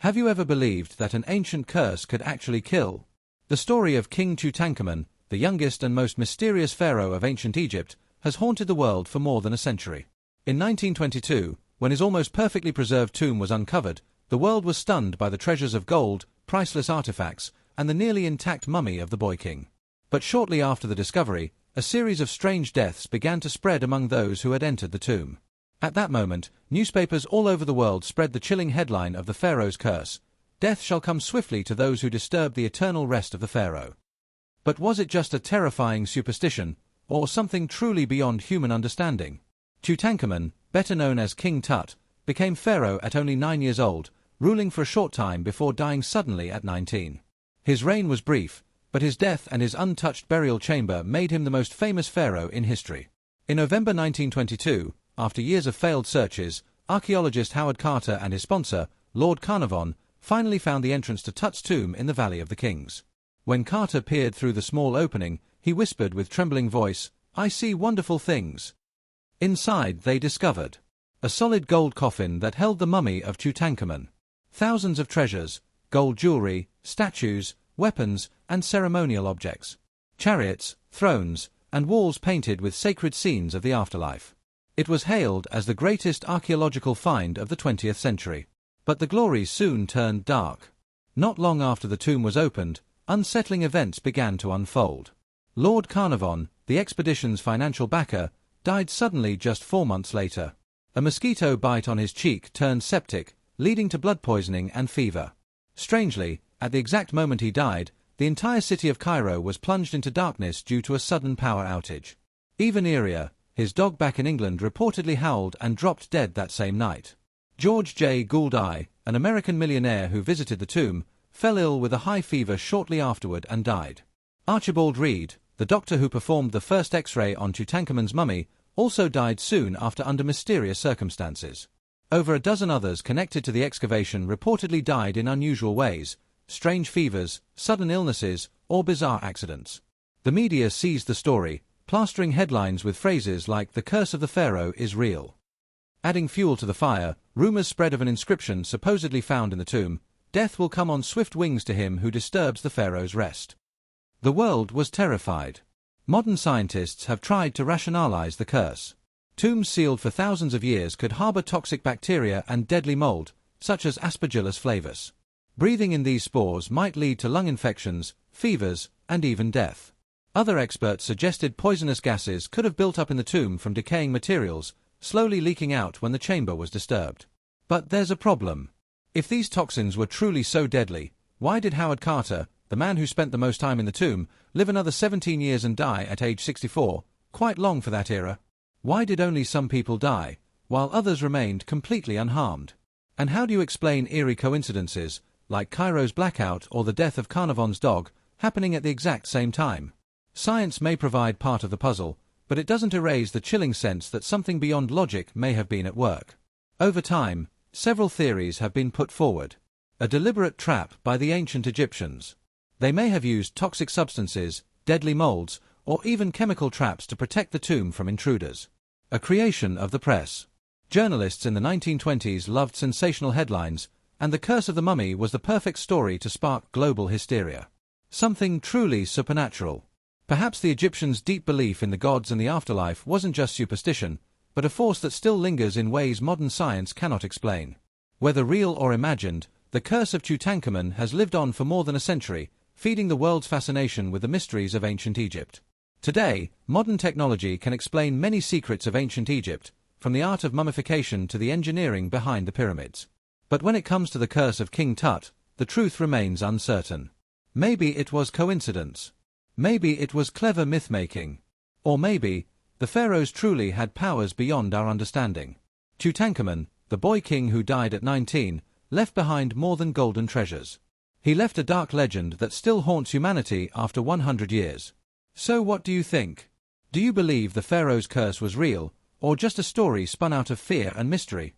Have you ever believed that an ancient curse could actually kill? The story of King Tutankhamun, the youngest and most mysterious pharaoh of ancient Egypt, has haunted the world for more than a century. In 1922, when his almost perfectly preserved tomb was uncovered, the world was stunned by the treasures of gold, priceless artifacts, and the nearly intact mummy of the boy king. But shortly after the discovery, a series of strange deaths began to spread among those who had entered the tomb. At that moment, newspapers all over the world spread the chilling headline of the pharaoh's curse: "Death shall come swiftly to those who disturb the eternal rest of the pharaoh." But was it just a terrifying superstition, or something truly beyond human understanding? Tutankhamun, better known as King Tut, became pharaoh at only 9 years old, ruling for a short time before dying suddenly at 19. His reign was brief, but his death and his untouched burial chamber made him the most famous pharaoh in history. In November 1922, after years of failed searches, archaeologist Howard Carter and his sponsor, Lord Carnarvon, finally found the entrance to Tut's tomb in the Valley of the Kings. When Carter peered through the small opening, he whispered with trembling voice, "I see wonderful things." Inside they discovered a solid gold coffin that held the mummy of Tutankhamun. Thousands of treasures, gold jewelry, statues, weapons, and ceremonial objects. Chariots, thrones, and walls painted with sacred scenes of the afterlife. It was hailed as the greatest archaeological find of the 20th century. But the glory soon turned dark. Not long after the tomb was opened, unsettling events began to unfold. Lord Carnarvon, the expedition's financial backer, died suddenly just 4 months later. A mosquito bite on his cheek turned septic, leading to blood poisoning and fever. Strangely, at the exact moment he died, the entire city of Cairo was plunged into darkness due to a sudden power outage. Even eerier, his dog back in England reportedly howled and dropped dead that same night. George J. Gould I, an American millionaire who visited the tomb, fell ill with a high fever shortly afterward and died. Archibald Reed, the doctor who performed the first X-ray on Tutankhamun's mummy, also died soon after under mysterious circumstances. Over a dozen others connected to the excavation reportedly died in unusual ways: strange fevers, sudden illnesses, or bizarre accidents. The media seized the story, plastering headlines with phrases like "The curse of the pharaoh is real." Adding fuel to the fire, rumors spread of an inscription supposedly found in the tomb: "Death will come on swift wings to him who disturbs the pharaoh's rest." The world was terrified. Modern scientists have tried to rationalize the curse. Tombs sealed for thousands of years could harbor toxic bacteria and deadly mold, such as Aspergillus flavus. Breathing in these spores might lead to lung infections, fevers, and even death. Other experts suggested poisonous gases could have built up in the tomb from decaying materials, slowly leaking out when the chamber was disturbed. But there's a problem. If these toxins were truly so deadly, why did Howard Carter, the man who spent the most time in the tomb, live another 17 years and die at age 64, quite long for that era? Why did only some people die, while others remained completely unharmed? And how do you explain eerie coincidences, like Cairo's blackout or the death of Carnarvon's dog, happening at the exact same time? Science may provide part of the puzzle, but it doesn't erase the chilling sense that something beyond logic may have been at work. Over time, several theories have been put forward. A deliberate trap by the ancient Egyptians. They may have used toxic substances, deadly molds, or even chemical traps to protect the tomb from intruders. A creation of the press. Journalists in the 1920s loved sensational headlines, and the curse of the mummy was the perfect story to spark global hysteria. Something truly supernatural. Perhaps the Egyptians' deep belief in the gods and the afterlife wasn't just superstition, but a force that still lingers in ways modern science cannot explain. Whether real or imagined, the curse of Tutankhamun has lived on for more than a century, feeding the world's fascination with the mysteries of ancient Egypt. Today, modern technology can explain many secrets of ancient Egypt, from the art of mummification to the engineering behind the pyramids. But when it comes to the curse of King Tut, the truth remains uncertain. Maybe it was coincidence. Maybe it was clever myth-making. Or maybe, the pharaohs truly had powers beyond our understanding. Tutankhamun, the boy king who died at 19, left behind more than golden treasures. He left a dark legend that still haunts humanity after 100 years. So what do you think? Do you believe the pharaoh's curse was real, or just a story spun out of fear and mystery?